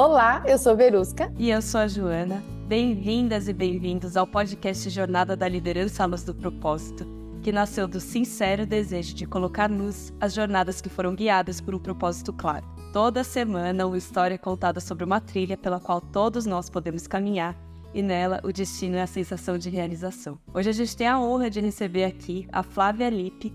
Olá, eu sou Verusca. E eu sou a Joana. Bem-vindas e bem-vindos ao podcast Jornada da Liderança à Luz do Propósito, que nasceu do sincero desejo de colocar luz às jornadas que foram guiadas por um propósito claro. Toda semana, uma história contada sobre uma trilha pela qual todos nós podemos caminhar, e nela o destino é a sensação de realização. Hoje a gente tem a honra de receber aqui a Flávia Lippe,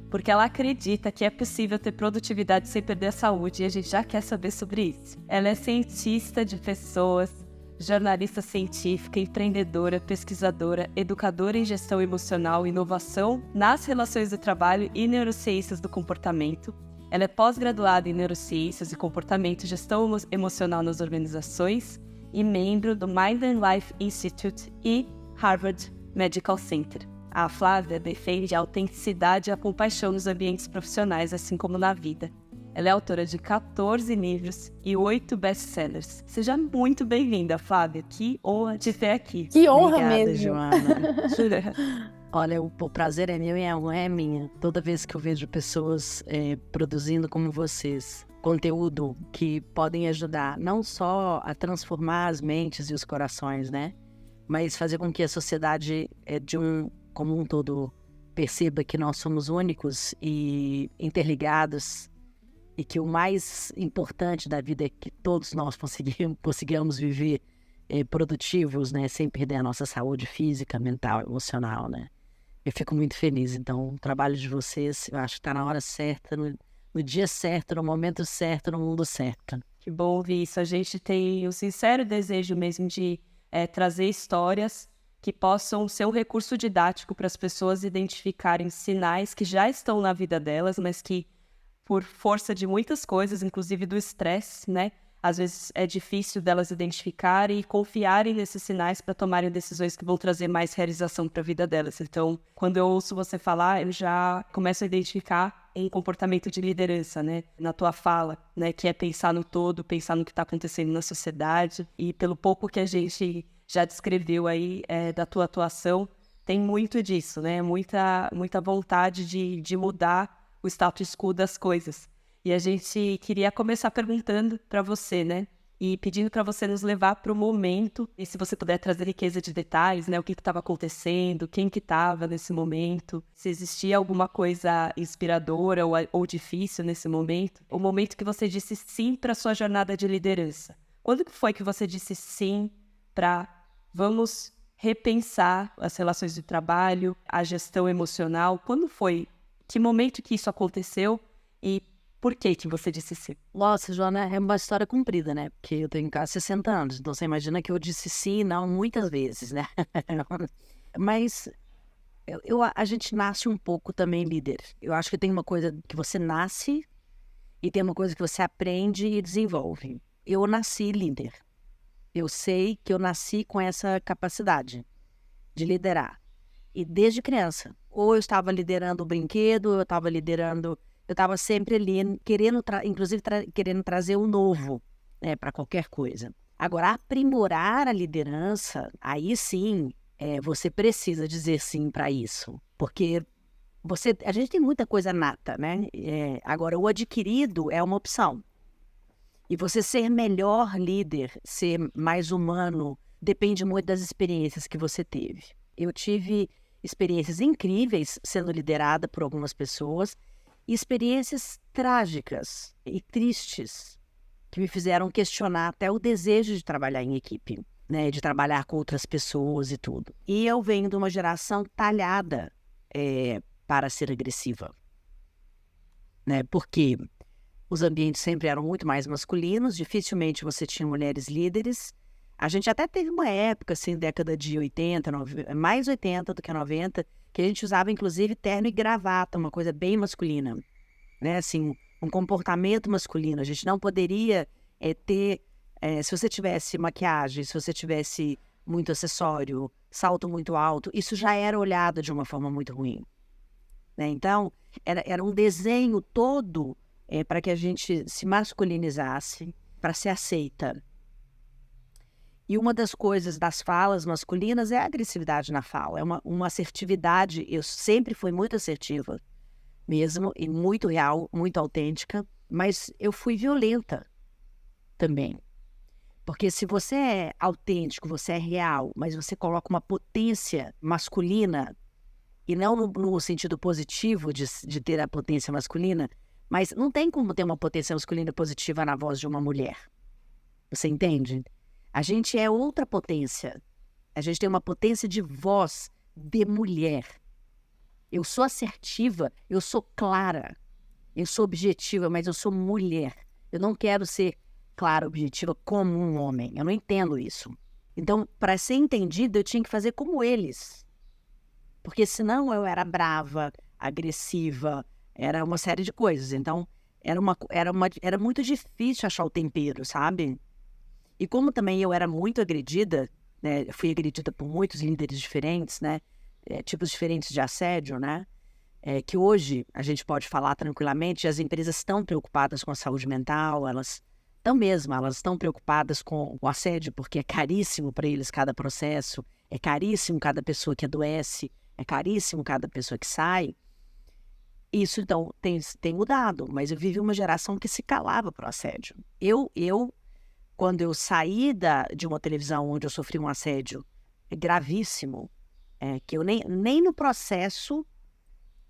porque ela acredita que é possível ter produtividade sem perder a saúde, e a gente já quer saber sobre isso. Ela é cientista de pessoas, jornalista científica, empreendedora, pesquisadora, educadora em gestão emocional, inovação nas relações de trabalho e neurociências do comportamento. Ela é pós-graduada em neurociências e comportamento, gestão emocional nas organizações e membro do Mind and Life Institute e Harvard Medical Center. A Flávia defende a autenticidade e a compaixão nos ambientes profissionais, assim como na vida. Ela é autora de 14 livros e 8 best-sellers. Seja muito bem-vinda, Flávia. Que honra te ter aqui. Que honra. Obrigada, mesmo. Joana. Olha, o prazer é meu e a honra é minha. Toda vez que eu vejo pessoas produzindo como vocês, conteúdo que podem ajudar não só a transformar as mentes e os corações, né? Mas fazer com que a sociedade como um todo perceba que nós somos únicos e interligados e que o mais importante da vida é que todos nós consigamos viver produtivos, né, sem perder a nossa saúde física, mental, emocional, né. Eu fico muito feliz. Então, o trabalho de vocês, eu acho que está na hora certa, no dia certo, no momento certo, no mundo certo. Que bom ouvir isso. A gente tem o sincero desejo mesmo de trazer histórias que possam ser um recurso didático para as pessoas identificarem sinais que já estão na vida delas, mas que, por força de muitas coisas, inclusive do estresse, né? Às vezes é difícil delas identificarem e confiarem nesses sinais para tomarem decisões que vão trazer mais realização para a vida delas. Então, quando eu ouço você falar, eu já começo a identificar um comportamento de liderança, né? Na tua fala, né? Que é pensar no todo, pensar no que está acontecendo na sociedade. E pelo pouco que a gente já descreveu aí da tua atuação, tem muito disso, né? Muita vontade de mudar o status quo das coisas. E a gente queria começar perguntando para você, né? E pedindo para você nos levar para o momento, e se você puder trazer riqueza de detalhes, né? O que estava acontecendo, quem que estava nesse momento, se existia alguma coisa inspiradora ou difícil nesse momento. O momento que você disse sim para a sua jornada de liderança. Quando que foi que você disse sim para vamos repensar as relações de trabalho, a gestão emocional? Quando foi? Que momento que isso aconteceu e por que você disse sim? Nossa, Joana, é uma história comprida, né? Porque eu tenho quase 60 anos, então você imagina que eu disse sim e não muitas vezes, né? Mas a gente nasce um pouco também líder. Eu acho que tem uma coisa que você nasce e tem uma coisa que você aprende e desenvolve. Eu nasci líder. Eu sei que eu nasci com essa capacidade de liderar. E desde criança. Ou eu estava liderando o brinquedo, eu estava sempre ali, querendo trazer o novo, né, para qualquer coisa. Agora, aprimorar a liderança, aí sim, você precisa dizer sim para isso. Porque a gente tem muita coisa nata, né? Agora, o adquirido é uma opção. E você ser melhor líder, ser mais humano, depende muito das experiências que você teve. Eu tive experiências incríveis sendo liderada por algumas pessoas e experiências trágicas e tristes que me fizeram questionar até o desejo de trabalhar em equipe, né, de trabalhar com outras pessoas e tudo. E eu venho de uma geração talhada para ser agressiva, né, porque os ambientes sempre eram muito mais masculinos, dificilmente você tinha mulheres líderes. A gente até teve uma época, assim, década de 80, mais 80 do que 90, que a gente usava, inclusive, terno e gravata, uma coisa bem masculina, né? Assim, um comportamento masculino. A gente não poderia ter... se você tivesse maquiagem, se você tivesse muito acessório, salto muito alto, isso já era olhado de uma forma muito ruim, né? Então, era um desenho todo para que a gente se masculinizasse, para ser aceita. E uma das coisas das falas masculinas é a agressividade na fala, é uma assertividade. Eu sempre fui muito assertiva mesmo, e muito real, muito autêntica, mas eu fui violenta também. Porque se você é autêntico, você é real, mas você coloca uma potência masculina, e não no sentido positivo de ter a potência masculina, mas não tem como ter uma potência masculina positiva na voz de uma mulher. Você entende? A gente é outra potência. A gente tem uma potência de voz de mulher. Eu sou assertiva, eu sou clara, eu sou objetiva, mas eu sou mulher. Eu não quero ser clara, objetiva como um homem. Eu não entendo isso. Então, para ser entendida, eu tinha que fazer como eles. Porque senão eu era brava, agressiva, era uma série de coisas. Então, era muito difícil achar o tempero, sabe? E como também eu era muito agredida, né? Eu fui agredida por muitos líderes diferentes, né? Tipos diferentes de assédio, né? Que hoje a gente pode falar tranquilamente, as empresas estão preocupadas com a saúde mental, elas estão preocupadas com o assédio, porque é caríssimo para eles cada processo, é caríssimo cada pessoa que adoece, é caríssimo cada pessoa que sai. Isso, então, tem mudado, mas eu vivi uma geração que se calava para o assédio. Quando eu saí de uma televisão onde eu sofri um assédio gravíssimo, que eu nem no processo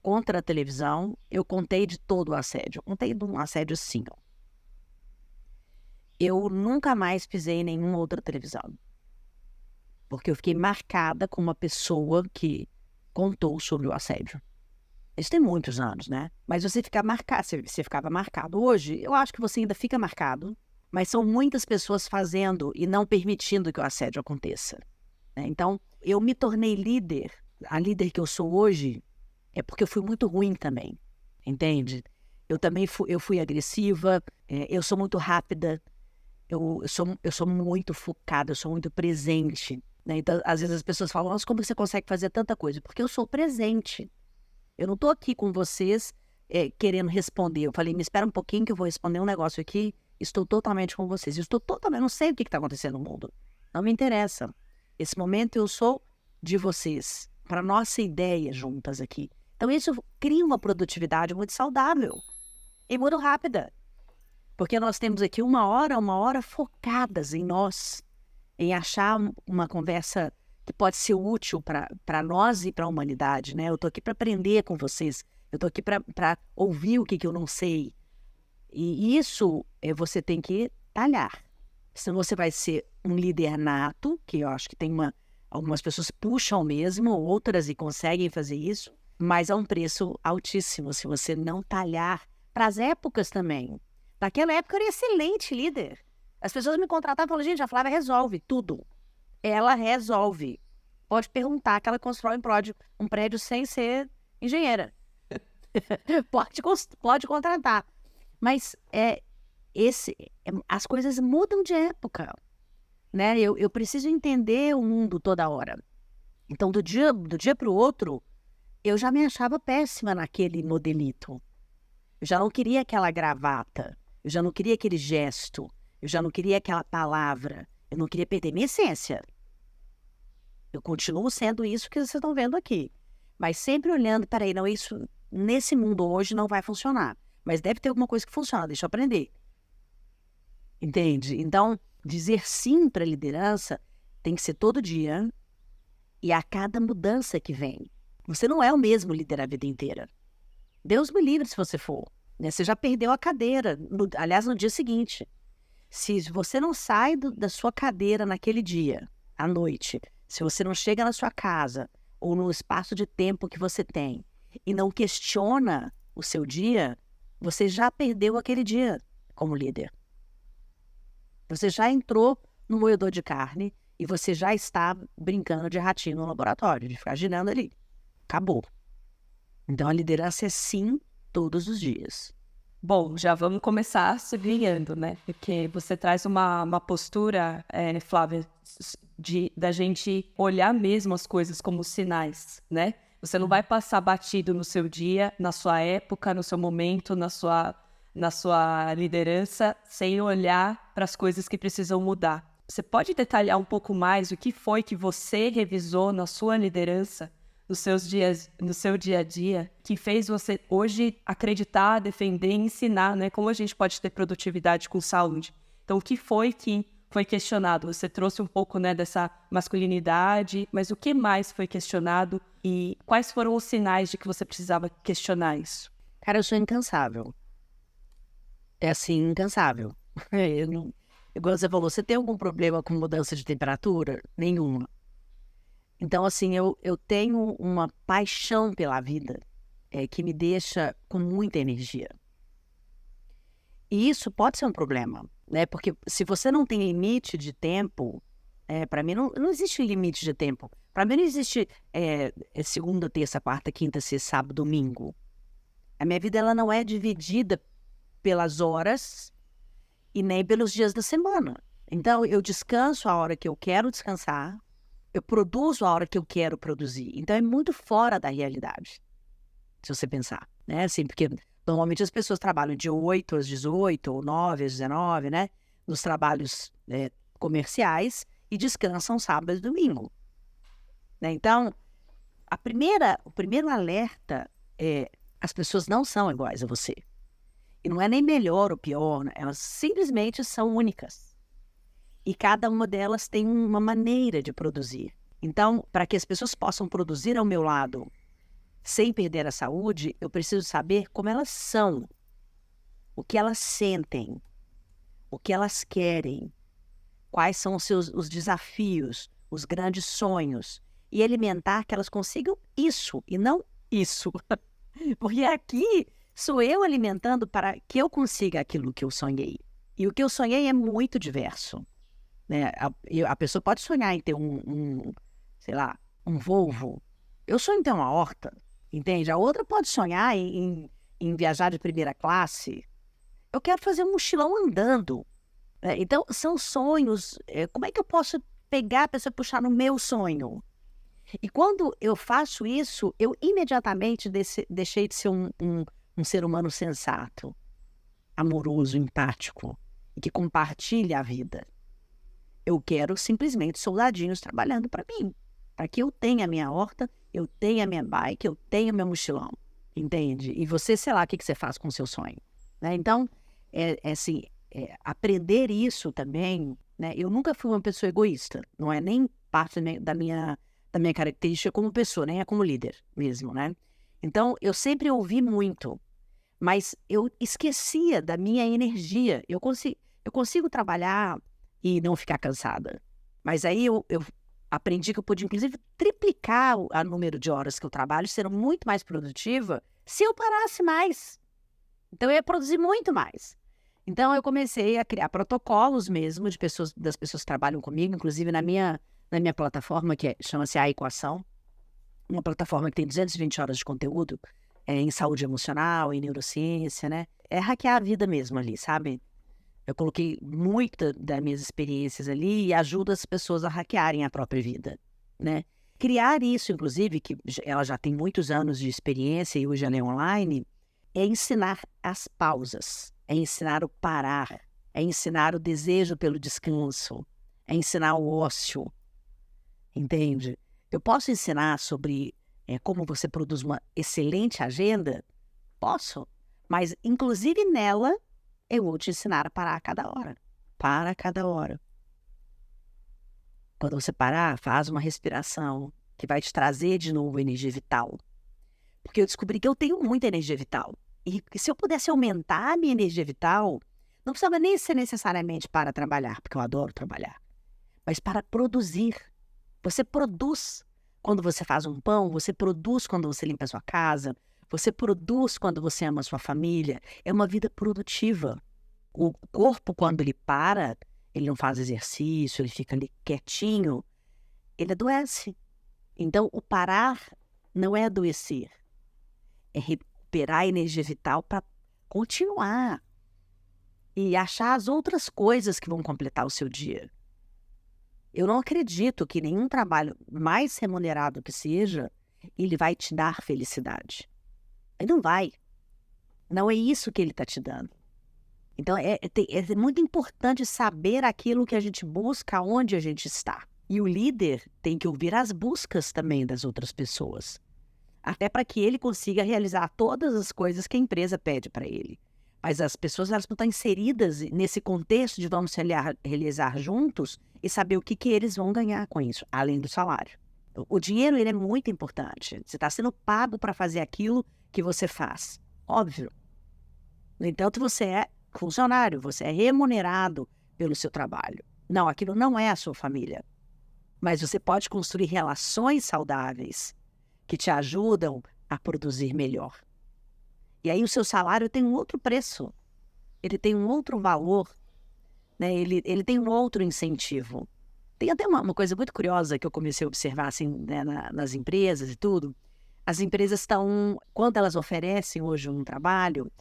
contra a televisão eu contei de todo o assédio. Eu contei de um assédio assim, ó. Eu nunca mais pisei em nenhuma outra televisão. Porque eu fiquei marcada com uma pessoa que contou sobre o assédio. Isso tem muitos anos, né? Mas você ficava marcado. Hoje, eu acho que você ainda fica marcado, mas são muitas pessoas fazendo e não permitindo que o assédio aconteça, né? Então, eu me tornei líder. A líder que eu sou hoje é porque eu fui muito ruim também, entende? Eu fui agressiva, eu sou muito rápida, eu sou muito focada, eu sou muito presente, né? Então, às vezes as pessoas falam, nossa, como você consegue fazer tanta coisa? Porque eu sou presente. Eu não estou aqui com vocês querendo responder. Eu falei, me espera um pouquinho que eu vou responder um negócio aqui. Estou totalmente com vocês. Não sei o que está acontecendo no mundo. Não me interessa. Esse momento eu sou de vocês, para nossa ideia juntas aqui. Então isso cria uma produtividade muito saudável e muito rápida. Porque nós temos aqui uma hora focadas em nós, em achar uma conversa que pode ser útil para nós e para a humanidade, né? Eu estou aqui para aprender com vocês, eu estou aqui para ouvir o que eu não sei. E isso você tem que talhar. Senão você vai ser um líder nato, que eu acho que algumas pessoas puxam mesmo, outras e conseguem fazer isso, mas a um preço altíssimo se você não talhar para as épocas também. Naquela época eu era excelente líder. As pessoas me contratavam e falavam, gente, a Flávia resolve tudo. Ela resolve. Pode perguntar que ela constrói um prédio sem ser engenheira. Pode contratar. Mas as coisas mudam de época, né? Eu preciso entender o mundo toda hora. Então, do dia para o outro, eu já me achava péssima naquele modelito. Eu já não queria aquela gravata. Eu já não queria aquele gesto. Eu já não queria aquela palavra. Eu não queria perder minha essência. Eu continuo sendo isso que vocês estão vendo aqui. Mas sempre olhando, peraí, não, isso nesse mundo hoje não vai funcionar. Mas deve ter alguma coisa que funciona, deixa eu aprender. Entende? Então, dizer sim para a liderança tem que ser todo dia e a cada mudança que vem. Você não é o mesmo líder a vida inteira. Deus me livre se você for, né? Você já perdeu a cadeira, aliás, no dia seguinte. Se você não sai da sua cadeira naquele dia, à noite, se você não chega na sua casa ou no espaço de tempo que você tem e não questiona o seu dia, você já perdeu aquele dia como líder. Você já entrou no moedor de carne e você já está brincando de ratinho no laboratório, de ficar girando ali. Acabou. Então, a liderança é sim todos os dias. Bom, já vamos começar se brilhando, né? Porque você traz uma postura, Flávia, da gente olhar mesmo as coisas como sinais, né? Você não vai passar batido no seu dia, na sua época, no seu momento, na sua liderança, sem olhar para as coisas que precisam mudar. Você pode detalhar um pouco mais o que foi que você revisou na sua liderança, no seu dia a dia, que fez você hoje acreditar, defender e ensinar, né? Como a gente pode ter produtividade com saúde. Então, o que foi que foi questionado? Você trouxe um pouco, né, dessa masculinidade, mas o que mais foi questionado e quais foram os sinais de que você precisava questionar isso? Cara, eu sou incansável. É assim, incansável. Eu não... Igual você falou, você tem algum problema com mudança de temperatura? Nenhuma. Então, assim, eu tenho uma paixão pela vida que me deixa com muita energia. E isso pode ser um problema, né? Porque se você não tem limite de tempo, para mim não existe limite de tempo. Para mim não existe segunda, terça, quarta, quinta, sexta, sábado, domingo. A minha vida ela não é dividida pelas horas e nem pelos dias da semana. Então, eu descanso a hora que eu quero descansar, eu produzo a hora que eu quero produzir. Então, é muito fora da realidade, se você pensar, né? Assim, porque normalmente as pessoas trabalham de 8 às 18, ou 9 às 19, né? Nos trabalhos comerciais e descansam sábado e domingo, né? Então, o primeiro alerta é as pessoas não são iguais a você. E não é nem melhor ou pior, né? Elas simplesmente são únicas. E cada uma delas tem uma maneira de produzir. Então, para que as pessoas possam produzir ao meu lado sem perder a saúde, eu preciso saber como elas são, o que elas sentem, o que elas querem, quais são os desafios, os grandes sonhos, e alimentar que elas consigam isso e não isso. Porque aqui sou eu alimentando para que eu consiga aquilo que eu sonhei. E o que eu sonhei é muito diverso, né? A pessoa pode sonhar em ter sei lá, um Volvo. Eu sonho em ter uma horta, entende? A outra pode sonhar em viajar de primeira classe. Eu quero fazer um mochilão andando, né? Então, são sonhos. Como é que eu posso pegar a pessoa e puxar no meu sonho? E quando eu faço isso, eu imediatamente deixei de ser um ser humano sensato, amoroso, empático, e que compartilha a vida. Eu quero simplesmente soldadinhos trabalhando para mim, para que eu tenha a minha horta, eu tenha a minha bike, eu tenha o meu mochilão, entende? E você, sei lá, o que você faz com o seu sonho, né? Então, assim, aprender isso também, né? Eu nunca fui uma pessoa egoísta, não é nem parte da minha característica como pessoa, nem como líder mesmo, né? Então, eu sempre ouvi muito, mas eu esquecia da minha energia. Eu consigo trabalhar e não ficar cansada. Mas aí eu aprendi que eu podia, inclusive, triplicar o número de horas que eu trabalho, ser muito mais produtiva, se eu parasse mais. Então, eu ia produzir muito mais. Então, eu comecei a criar protocolos mesmo das pessoas que trabalham comigo, inclusive na minha plataforma, que chama-se A Equação, uma plataforma que tem 220 horas de conteúdo em saúde emocional, em neurociência, né? É hackear a vida mesmo ali, sabe? Eu coloquei muitas das minhas experiências ali e ajudo as pessoas a hackearem a própria vida, né? Criar isso, inclusive, que ela já tem muitos anos de experiência e hoje ela é online, é ensinar as pausas, é ensinar o parar, é ensinar o desejo pelo descanso, é ensinar o ócio, entende? Eu posso ensinar sobre como você produz uma excelente agenda? Posso, mas inclusive nela eu vou te ensinar a parar a cada hora. Para a cada hora. Quando você parar, faz uma respiração que vai te trazer de novo energia vital. Porque eu descobri que eu tenho muita energia vital. E se eu pudesse aumentar a minha energia vital, não precisava nem ser necessariamente para trabalhar, porque eu adoro trabalhar, mas para produzir. Você produz quando você faz um pão, você produz quando você limpa a sua casa, você produz quando você ama a sua família. É uma vida produtiva. O corpo, quando ele para, ele não faz exercício, ele fica ali quietinho, ele adoece. Então, o parar não é adoecer, é recuperar a energia vital para continuar e achar as outras coisas que vão completar o seu dia. Eu não acredito que nenhum trabalho, mais remunerado que seja, ele vai te dar felicidade. Ele não vai. Não é isso que ele está te dando. Então, é muito importante saber aquilo que a gente busca, onde a gente está. E o líder tem que ouvir as buscas também das outras pessoas. Até para que ele consiga realizar todas as coisas que a empresa pede para ele. Mas as pessoas elas não estão inseridas nesse contexto de vamos realizar juntos e saber o que eles vão ganhar com isso, além do salário. O dinheiro ele é muito importante. Você está sendo pago para fazer aquilo que você faz. Óbvio. No entanto, você é funcionário, você é remunerado pelo seu trabalho. Não, aquilo não é a sua família. Mas você pode construir relações saudáveis que te ajudam a produzir melhor. E aí o seu salário tem um outro preço. Ele tem um outro valor, né? Ele tem um outro incentivo. Tem até uma coisa muito curiosa que eu comecei a observar assim, né, nas empresas e tudo. As empresas quando elas oferecem hoje um trabalho,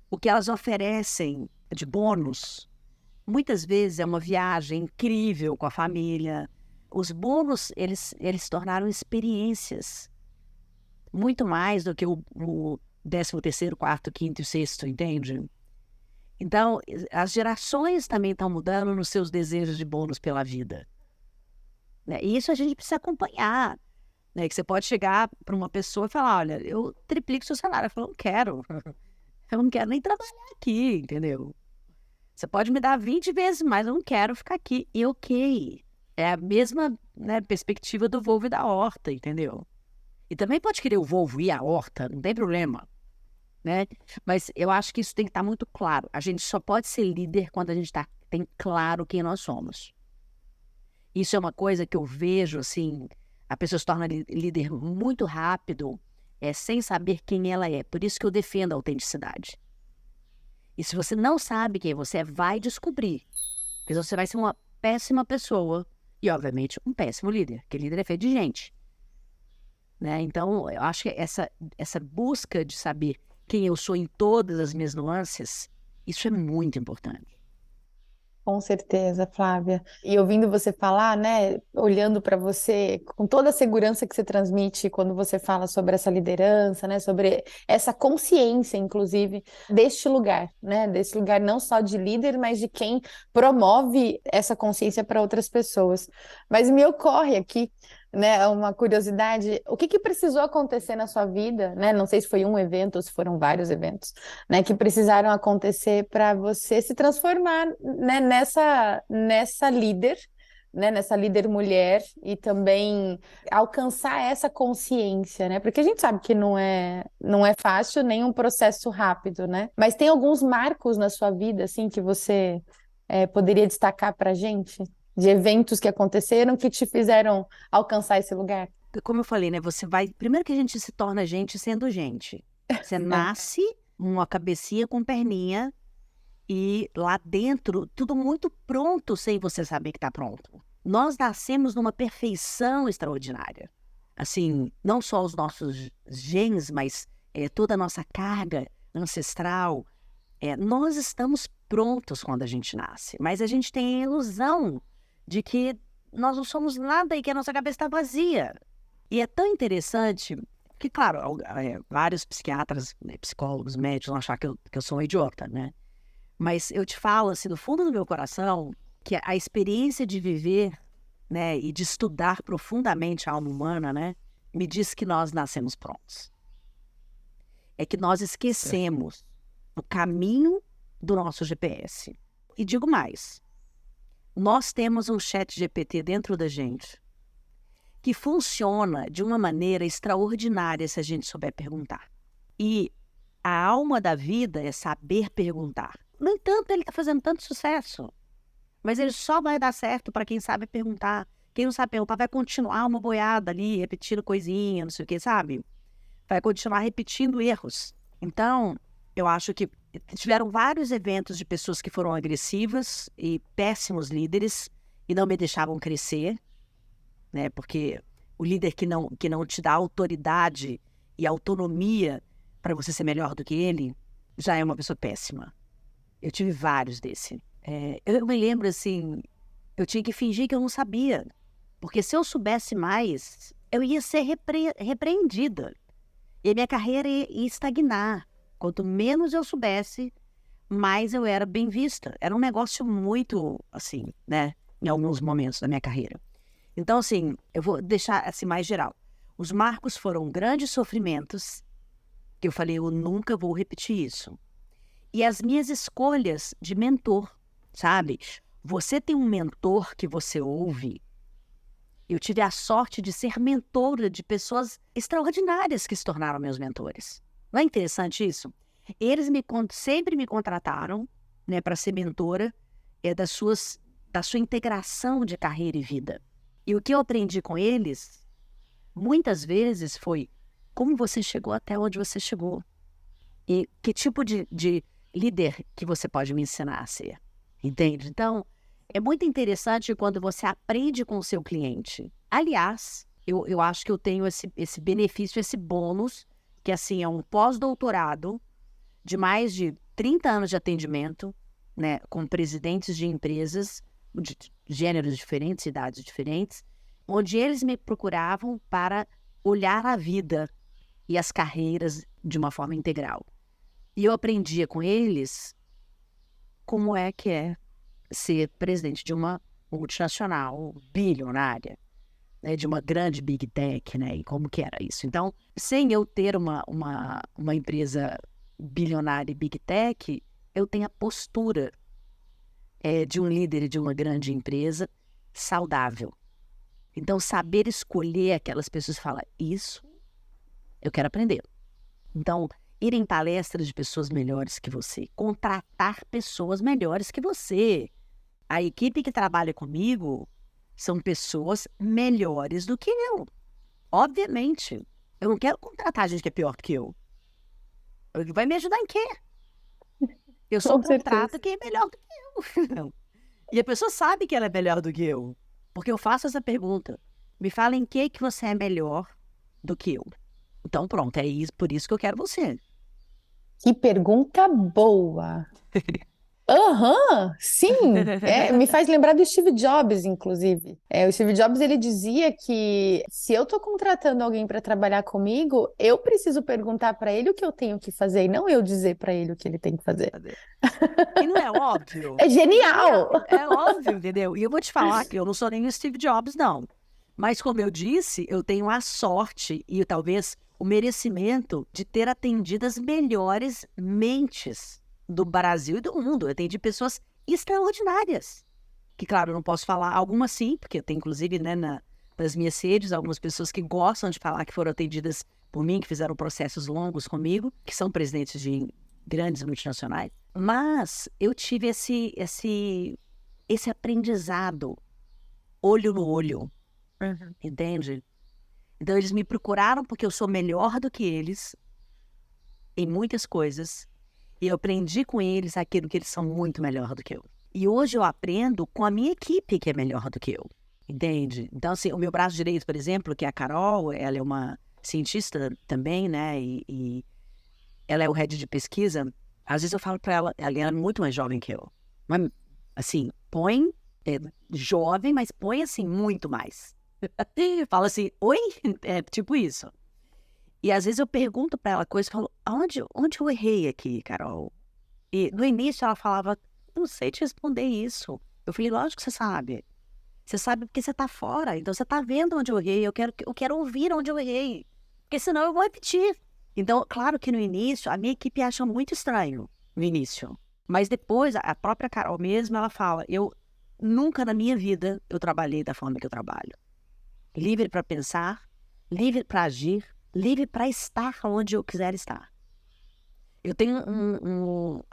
o que elas oferecem de bônus, muitas vezes é uma viagem incrível com a família. Os bônus, eles se tornaram experiências. Muito mais do que o 13º, 4º, 5º e 6º, entende? Então, as gerações também estão mudando nos seus desejos de bônus pela vida. Né? E isso a gente precisa acompanhar. Né? Que você pode chegar para uma pessoa e falar, olha, eu triplico seu salário. Ela fala, não quero. Eu não quero nem trabalhar aqui, entendeu? Você pode me dar 20 vezes mais, eu não quero ficar aqui. E ok. É a mesma, né, perspectiva do Volvo e da Horta, entendeu? E também pode querer o Volvo e a Horta, não tem problema. Né? Mas eu acho que isso tem que estar muito claro. A gente só pode ser líder quando a gente tem claro quem nós somos. Isso é uma coisa que eu vejo, assim, a pessoa se torna líder muito rápido, sem saber quem ela é. Por isso que eu defendo a autenticidade. E se você não sabe quem você é, vai descobrir. Porque você vai ser uma péssima pessoa e, obviamente, um péssimo líder. Porque líder é feito de gente. Né? Então, eu acho que essa busca de saber quem eu sou em todas as minhas nuances, isso é muito importante. Com certeza, Flávia. E ouvindo você falar, né, olhando para você, com toda a segurança que você transmite quando você fala sobre essa liderança, né, sobre essa consciência, inclusive, deste lugar, né, desse lugar não só de líder, mas de quem promove essa consciência para outras pessoas. Mas me ocorre aqui, né, uma curiosidade, o que precisou acontecer na sua vida, né, não sei se foi um evento ou se foram vários eventos, né, que precisaram acontecer para você se transformar, né, nessa líder, né, nessa líder mulher e também alcançar essa consciência, né, porque a gente sabe que não é fácil, nem um processo rápido, né, mas tem alguns marcos na sua vida, assim, que você poderia destacar para a gente? De eventos que aconteceram que te fizeram alcançar esse lugar? Como eu falei, né? Primeiro que a gente se torna gente sendo gente. Você nasce uma cabecinha com perninha e lá dentro tudo muito pronto sem você saber que está pronto. Nós nascemos numa perfeição extraordinária. Assim, não só os nossos genes, mas toda a nossa carga ancestral. Nós estamos prontos quando a gente nasce, mas a gente tem a ilusão de que nós não somos nada e que a nossa cabeça está vazia. E é tão interessante que, claro, vários psiquiatras, né, psicólogos, médicos vão achar que eu sou uma idiota, né? Mas eu te falo, assim, do fundo do meu coração, que a experiência de viver, né, e de estudar profundamente a alma humana, né, me diz que nós nascemos prontos. É que nós esquecemos o caminho do nosso GPS. E digo mais, nós temos um chat GPT dentro da gente que funciona de uma maneira extraordinária se a gente souber perguntar. E a alma da vida é saber perguntar. No entanto, ele está fazendo tanto sucesso, mas ele só vai dar certo para quem sabe perguntar. Quem não sabe perguntar vai continuar uma boiada ali, repetindo coisinha, não sei o que, sabe? Vai continuar repetindo erros. Então, eu acho que tiveram vários eventos de pessoas que foram agressivas e péssimos líderes e não me deixavam crescer, né? Porque o líder que não te dá autoridade e autonomia para você ser melhor do que ele já é uma pessoa péssima. Eu tive vários desse. Eu me lembro, assim, eu tinha que fingir que eu não sabia, porque se eu soubesse mais, eu ia ser repreendida e a minha carreira ia estagnar. Quanto menos eu soubesse, mais eu era bem vista. Era um negócio muito, assim, né, em alguns momentos da minha carreira. Então, assim, eu vou deixar assim mais geral. Os marcos foram grandes sofrimentos, que eu falei, eu nunca vou repetir isso. e as minhas escolhas de mentor, sabe? Você tem um mentor que você ouve. Eu tive a sorte de ser mentora de pessoas extraordinárias que se tornaram meus mentores. Não é interessante isso? Eles sempre me contrataram, né, para ser mentora da sua integração de carreira e vida. E o que eu aprendi com eles, muitas vezes, foi como você chegou até onde você chegou. E que tipo de líder que você pode me ensinar a ser. Entende? Então, é muito interessante quando você aprende com o seu cliente. Aliás, eu acho que eu tenho esse benefício, esse bônus, que assim é um pós-doutorado de mais de 30 anos de atendimento, né, com presidentes de empresas de gêneros diferentes, idades diferentes, onde eles me procuravam para olhar a vida e as carreiras de uma forma integral. E eu aprendia com eles como é que é ser presidente de uma multinacional bilionária, né, de uma grande big tech, né, e como que era isso. Então, sem eu ter uma empresa bilionária e big tech, eu tenho a postura de um líder de uma grande empresa saudável. Então, saber escolher aquelas pessoas e falar, isso eu quero aprender. Então, ir em palestras de pessoas melhores que você, contratar pessoas melhores que você. A equipe que trabalha comigo são pessoas melhores do que eu. Obviamente. Eu não quero contratar gente que é pior do que eu. Vai me ajudar em quê? Eu só Com certeza. contrato quem é melhor do que eu. E a pessoa sabe que ela é melhor do que eu. Porque eu faço essa pergunta. Me fala em que você é melhor do que eu. Então pronto, é isso, por isso que eu quero você. Que pergunta boa. Aham, sim. Me faz lembrar do Steve Jobs, inclusive. O Steve Jobs, ele dizia que se eu tô contratando alguém para trabalhar comigo, eu preciso perguntar para ele o que eu tenho que fazer e não eu dizer para ele o que ele tem que fazer. E não é óbvio? É genial! É óbvio, entendeu? E eu vou te falar que eu não sou nem o Steve Jobs, não. Mas como eu disse, eu tenho a sorte e talvez o merecimento de ter atendido as melhores mentes do Brasil e do mundo. Eu atendi pessoas extraordinárias. Que, claro, eu não posso falar algumas sim, porque eu tenho, inclusive, né, nas minhas redes, algumas pessoas que gostam de falar que foram atendidas por mim, que fizeram processos longos comigo, que são presidentes de grandes multinacionais. Mas eu tive esse aprendizado olho no olho, entende? Então, eles me procuraram porque eu sou melhor do que eles em muitas coisas. E eu aprendi com eles aquilo que eles são muito melhor do que eu. E hoje eu aprendo com a minha equipe que é melhor do que eu, entende? Então, assim, o meu braço direito, por exemplo, que é a Carol, ela é uma cientista também, né? E ela é o head de pesquisa. Às vezes eu falo para ela, ela é muito mais jovem que eu. Mas, assim, jovem, mas põe, assim, muito mais. Fala assim, oi? É tipo isso. E às vezes eu pergunto para ela coisas e falo, onde eu errei aqui, Carol? E no início ela falava, não sei te responder isso. Eu falei, lógico que você sabe. Você sabe porque você tá fora, então você tá vendo onde eu errei, eu quero ouvir onde eu errei. Porque senão eu vou repetir. Então, claro que no início, a minha equipe acha muito estranho, no início. Mas depois, a própria Carol mesmo, ela fala, eu nunca na minha vida eu trabalhei da forma que eu trabalho. Livre para pensar, livre para agir, livre para estar onde eu quiser estar. Eu tenho um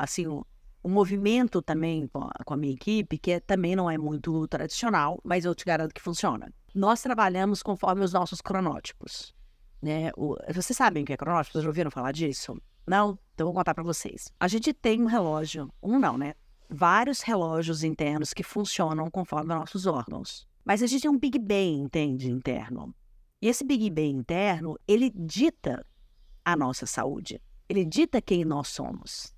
movimento também com a minha equipe, que também não é muito tradicional, mas eu te garanto que funciona. Nós trabalhamos conforme os nossos cronótipos, né? Vocês sabem o que é cronótipo? Vocês já ouviram falar disso? Não? Então eu vou contar para vocês. A gente tem um relógio, né? Vários relógios internos que funcionam conforme os nossos órgãos. Mas a gente tem um Big Bang, entende, interno. E esse Big Bang interno, ele dita a nossa saúde. Ele dita quem nós somos.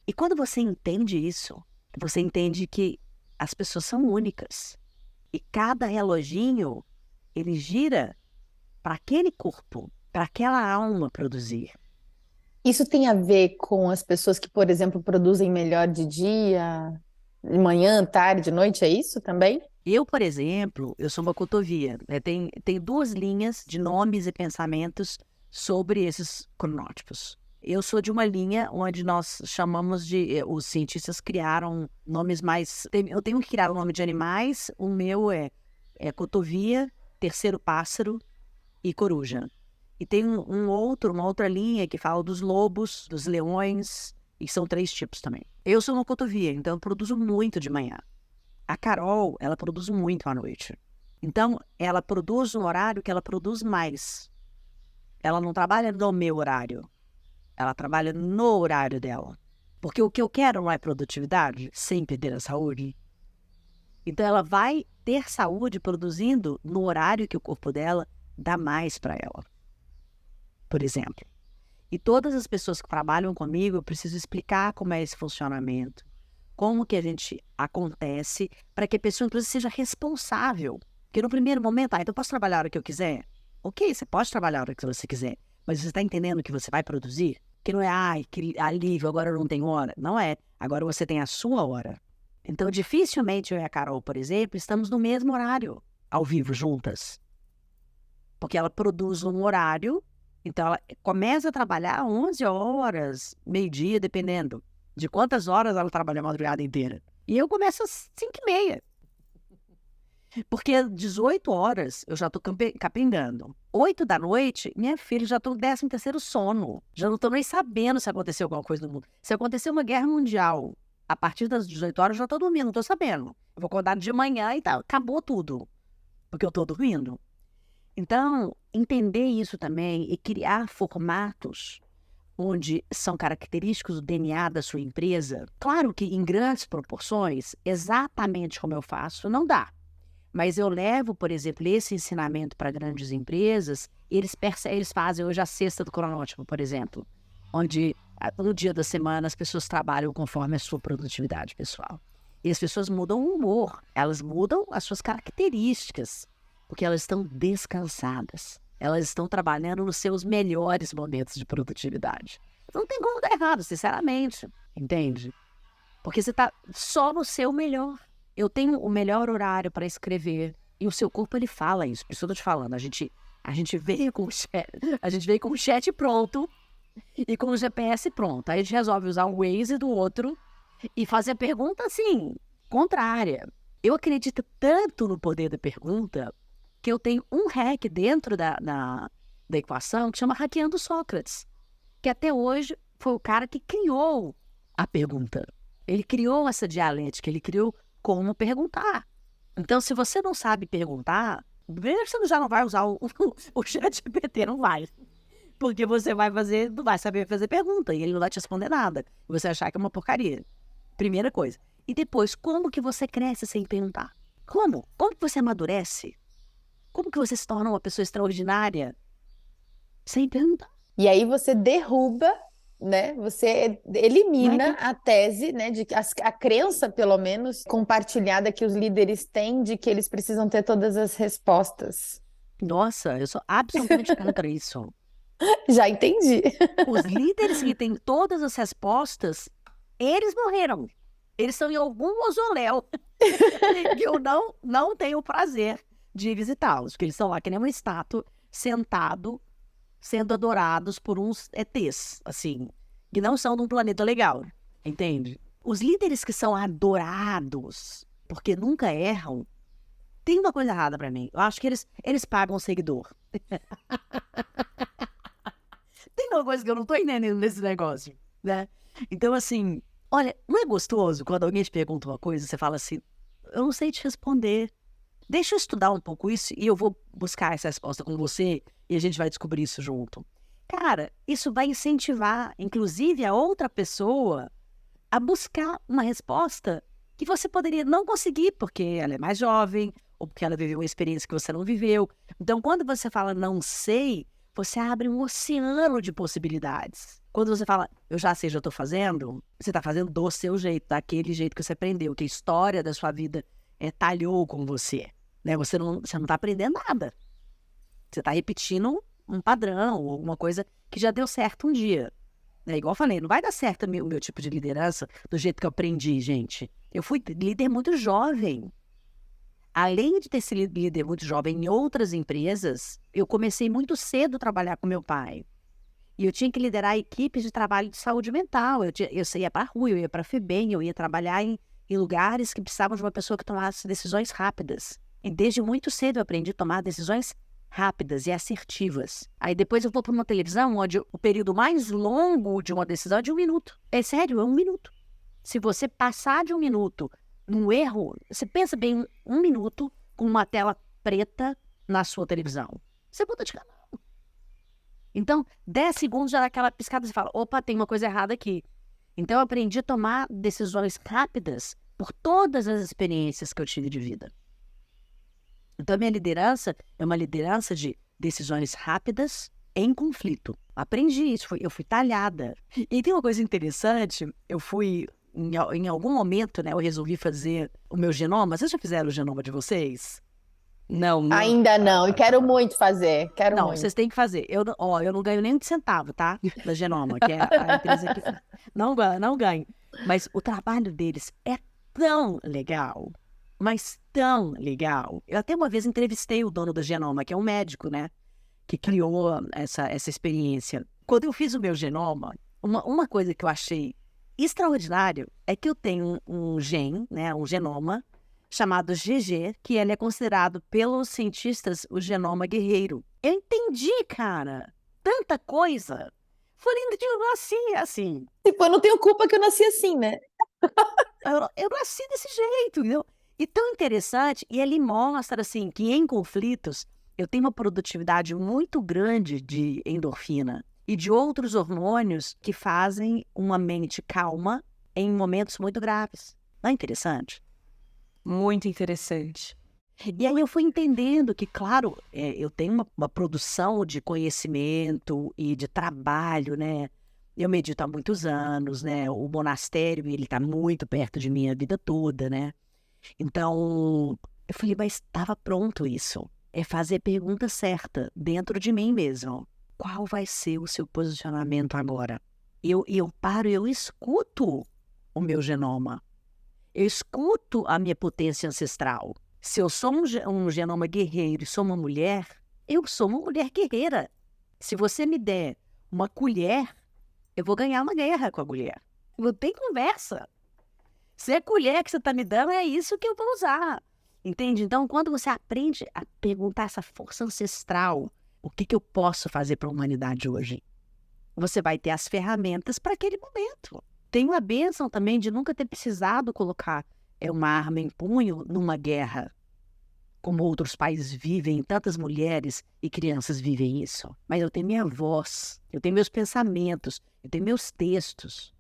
E quando você entende isso, você entende que as pessoas são únicas. E cada reloginho, ele gira para aquele corpo, para aquela alma produzir. Isso tem a ver com as pessoas que, por exemplo, produzem melhor de dia, de manhã, tarde, noite, é isso também? Eu, por exemplo, eu sou uma cotovia, né? Tem duas linhas de nomes e pensamentos sobre esses cronótipos. Eu sou de uma linha onde nós chamamos de... Os cientistas criaram nomes mais... Eu tenho que criar o nome de animais. O meu é cotovia, terceiro pássaro e coruja. E tem uma outra linha que fala dos lobos, dos leões, e são 3 tipos também. Eu sou uma cotovia, então eu produzo muito de manhã. A Carol, ela produz muito à noite. Então, ela produz no horário que ela produz mais. Ela não trabalha no meu horário. Ela trabalha no horário dela. Porque o que eu quero não é produtividade, sem perder a saúde. Então, ela vai ter saúde produzindo no horário que o corpo dela dá mais para ela. Por exemplo. E todas as pessoas que trabalham comigo, eu preciso explicar como é esse funcionamento. Como que a gente acontece para que a pessoa, inclusive, seja responsável. Porque no primeiro momento, então eu posso trabalhar a hora que eu quiser? Ok, você pode trabalhar a hora que você quiser. Mas você está entendendo que você vai produzir? Que não é, que alívio, agora eu não tenho hora. Não é. Agora você tem a sua hora. Então, dificilmente eu e a Carol, por exemplo, estamos no mesmo horário, ao vivo, juntas. Porque ela produz um horário, então ela começa a trabalhar 11 horas, meio-dia, dependendo de quantas horas ela trabalha a madrugada inteira. E eu começo às 5h30. Porque às 18 horas eu já estou capengando. 8 da noite, minha filha, já estou no 13º sono. Já não estou nem sabendo se aconteceu alguma coisa no mundo. Se acontecer uma guerra mundial, a partir das 18 horas eu já estou dormindo, não estou sabendo. Eu vou acordar de manhã e tal, acabou tudo. Porque eu estou dormindo. Então, entender isso também e criar formatos onde são característicos do DNA da sua empresa. Claro que em grandes proporções, exatamente como eu faço, não dá. Mas eu levo, por exemplo, esse ensinamento para grandes empresas, eles fazem hoje a cesta do cronótipo, por exemplo, onde no dia da semana as pessoas trabalham conforme a sua produtividade pessoal. E as pessoas mudam o humor, elas mudam as suas características, porque elas estão descansadas. Elas estão trabalhando nos seus melhores momentos de produtividade. Não tem como dar errado, sinceramente, entende? Porque você está só no seu melhor. Eu tenho o melhor horário para escrever. E o seu corpo, ele fala isso. Por isso eu estou te falando. A gente veio com o chat pronto e com o GPS pronto. Aí a gente resolve usar o Waze do outro e fazer a pergunta, assim, contrária. Eu acredito tanto no poder da pergunta que eu tenho um hack dentro da equação que chama Hackeando Sócrates. Que até hoje foi o cara que criou a pergunta. Ele criou essa dialética, ele criou como perguntar. Então, se você não sabe perguntar, primeiro você já não vai usar o ChatGPT, não vai. Porque você não vai saber fazer pergunta e ele não vai te responder nada. Você vai achar que é uma porcaria. Primeira coisa. E depois, como que você cresce sem perguntar? Como? Como que você amadurece? Como que você se torna uma pessoa extraordinária sem perguntar? E aí você derruba, né? Você elimina a tese, né? De que a crença, pelo menos, compartilhada que os líderes têm de que eles precisam ter todas as respostas. Nossa, eu sou absolutamente contra isso. Já entendi. Os líderes que têm todas as respostas, eles morreram. Eles estão em algum mausoléu que eu não tenho o prazer de visitá-los, porque eles estão lá que nem uma estátua, sentado, sendo adorados por uns ETs, assim, que não são de um planeta legal, entende? Os líderes que são adorados, porque nunca erram, tem uma coisa errada pra mim. Eu acho que eles pagam o seguidor. Tem uma coisa que eu não tô entendendo nesse negócio, né? Então, assim, olha, não é gostoso quando alguém te pergunta uma coisa, você fala assim, eu não sei te responder. Deixa eu estudar um pouco isso e eu vou buscar essa resposta com você e a gente vai descobrir isso junto. Cara, isso vai incentivar, inclusive, a outra pessoa a buscar uma resposta que você poderia não conseguir porque ela é mais jovem ou porque ela viveu uma experiência que você não viveu. Então, quando você fala não sei, você abre um oceano de possibilidades. Quando você fala eu já sei, já estou fazendo, você está fazendo do seu jeito, daquele jeito que você aprendeu, que a história da sua vida talhou com você. Né? Você não está aprendendo nada. Você está repetindo um padrão ou alguma coisa que já deu certo um dia. Né? Igual eu falei, não vai dar certo o meu tipo de liderança do jeito que eu aprendi, gente. Eu fui líder muito jovem. Além de ter sido líder muito jovem em outras empresas, eu comecei muito cedo a trabalhar com meu pai. E eu tinha que liderar equipes de trabalho de saúde mental. Eu ia para a rua, eu ia para a FEBEM, eu ia trabalhar em lugares que precisavam de uma pessoa que tomasse decisões rápidas. E desde muito cedo eu aprendi a tomar decisões rápidas e assertivas. Aí depois eu vou para uma televisão onde o período mais longo de uma decisão é de 1 minuto. É sério, é 1 minuto. Se você passar de 1 minuto num erro, você pensa bem, 1 minuto com uma tela preta na sua televisão. Você muda de canal. Então, 10 segundos já dá aquela piscada e você fala, opa, tem uma coisa errada aqui. Então, eu aprendi a tomar decisões rápidas por todas as experiências que eu tive de vida. Então, a minha liderança é uma liderança de decisões rápidas em conflito. Aprendi isso, eu fui talhada. E tem uma coisa interessante, eu fui, em algum momento, né, eu resolvi fazer o meu genoma. Vocês já fizeram o genoma de vocês? Não. Ainda não, e quero muito fazer, quero Não, muito. vocês têm que fazer. Eu não ganho nem um centavo, tá? Da Genoma, que é a empresa que... Não ganho. Mas o trabalho deles é tão legal, mas tão legal. Eu até uma vez entrevistei o dono da Genoma, que é um médico, né? Que criou essa experiência. Quando eu fiz o meu genoma, uma coisa que eu achei extraordinário é que eu tenho um gen, né? Um genoma, chamado GG, que ele é considerado pelos cientistas o genoma guerreiro. Eu entendi, cara, tanta coisa. Falei, eu nasci assim. Tipo, eu não tenho culpa que eu nasci assim, né? Eu nasci desse jeito, entendeu? E tão interessante, e ele mostra, assim, que em conflitos eu tenho uma produtividade muito grande de endorfina e de outros hormônios que fazem uma mente calma em momentos muito graves. Não é interessante? Muito interessante. E aí eu fui entendendo que, claro, eu tenho uma produção de conhecimento e de trabalho, né? Eu medito há muitos anos, né? O monastério, ele está muito perto de mim a vida toda, né? Então, eu falei, mas estava pronto isso. É fazer a pergunta certa dentro de mim mesmo. Qual vai ser o seu posicionamento agora? Eu paro, eu escuto o meu genoma. Eu escuto a minha potência ancestral. Se eu sou um genoma guerreiro e sou uma mulher, eu sou uma mulher guerreira. Se você me der uma colher, eu vou ganhar uma guerra com a colher. Não tem conversa. Se é a colher que você está me dando, é isso que eu vou usar. Entende? Então, quando você aprende a perguntar essa força ancestral, o que eu posso fazer para a humanidade hoje? Você vai ter as ferramentas para aquele momento. Tenho a bênção também de nunca ter precisado colocar uma arma em punho numa guerra, como outros países vivem, tantas mulheres e crianças vivem isso. Mas eu tenho minha voz, eu tenho meus pensamentos, eu tenho meus textos.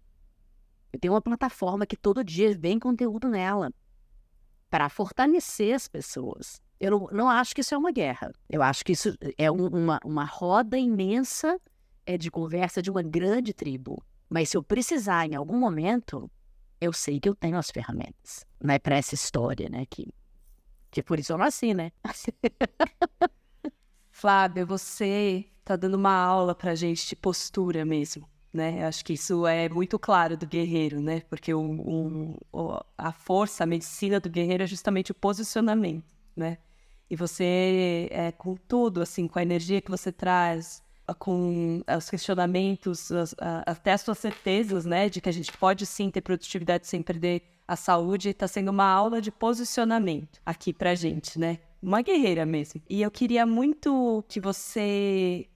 Eu tenho uma plataforma que todo dia vem conteúdo nela para fortalecer as pessoas. Eu não acho que isso é uma guerra. Eu acho que isso é uma roda imensa de conversa de uma grande tribo. Mas se eu precisar em algum momento, eu sei que eu tenho as ferramentas. Não é para essa história, né? Que por isso eu nasci, né? Flávia, você está dando uma aula para a gente de postura mesmo, né? Acho que isso é muito claro do guerreiro, né? Porque a força, a medicina do guerreiro é justamente o posicionamento, né? E você, com tudo, assim, com a energia que você traz, com os questionamentos, até as suas certezas, né, de que a gente pode sim ter produtividade sem perder a saúde, está sendo uma aula de posicionamento aqui pra gente, né? Uma guerreira mesmo. E eu queria muito que você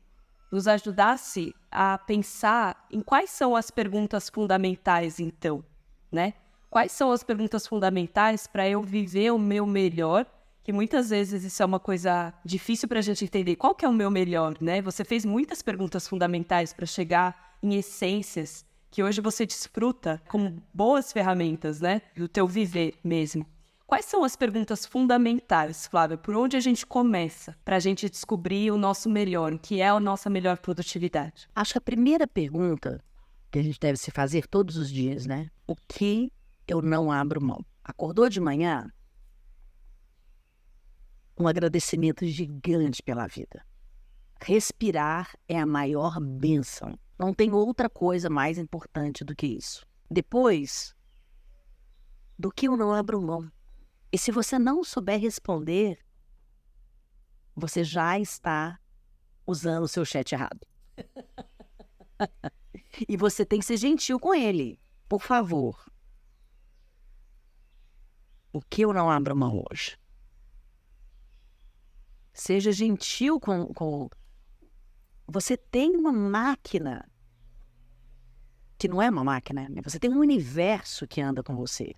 nos ajudasse a pensar em quais são as perguntas fundamentais, então, né? Quais são as perguntas fundamentais para eu viver o meu melhor? Que muitas vezes isso é uma coisa difícil para a gente entender. Qual que é o meu melhor, né? Você fez muitas perguntas fundamentais para chegar em essências que hoje você desfruta como boas ferramentas, né? Do teu viver mesmo. Quais são as perguntas fundamentais, Flávia? Por onde a gente começa para a gente descobrir o nosso melhor, o que é a nossa melhor produtividade? Acho que a primeira pergunta que a gente deve se fazer todos os dias, né? O que eu não abro mão? Acordou de manhã? Um agradecimento gigante pela vida. Respirar é a maior bênção. Não tem outra coisa mais importante do que isso. Depois, do que eu não abro mão? E se você não souber responder, você já está usando o seu chat errado. E você tem que ser gentil com ele. Por favor. O que eu não abro mão hoje? Seja gentil com... Você tem uma máquina que não é uma máquina, né? Você tem um universo que anda com você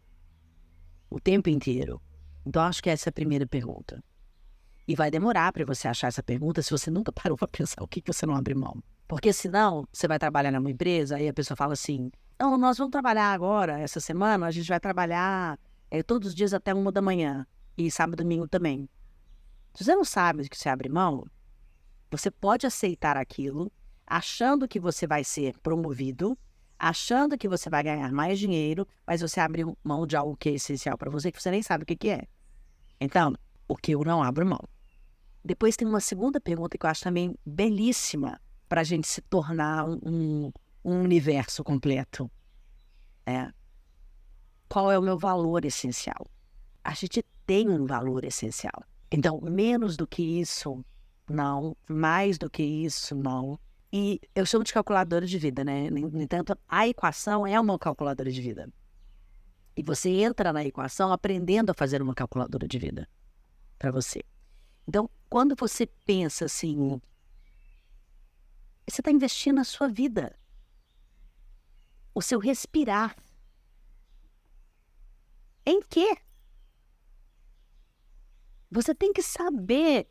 o tempo inteiro. Então, acho que essa é a primeira pergunta. E vai demorar para você achar essa pergunta se você nunca parou para pensar o que você não abre mão. Porque senão, você vai trabalhar numa empresa, aí a pessoa fala assim, não, nós vamos trabalhar agora, essa semana, a gente vai trabalhar todos os dias até 1 da manhã. E sábado e domingo também. Se você não sabe o que você abre mão, você pode aceitar aquilo, achando que você vai ser promovido, achando que você vai ganhar mais dinheiro, mas você abre mão de algo que é essencial para você, que você nem sabe o que é. Então, o que eu não abro mão? Depois tem uma segunda pergunta que eu acho também belíssima para a gente se tornar um universo completo. Qual é o meu valor essencial? A gente tem um valor essencial. Então, menos do que isso, não. Mais do que isso, não. E eu chamo de calculadora de vida, né? No entanto, a equação é uma calculadora de vida. E você entra na equação aprendendo a fazer uma calculadora de vida para você. Então, quando você pensa assim, você está investindo na sua vida. O seu respirar. Em quê? Você tem que saber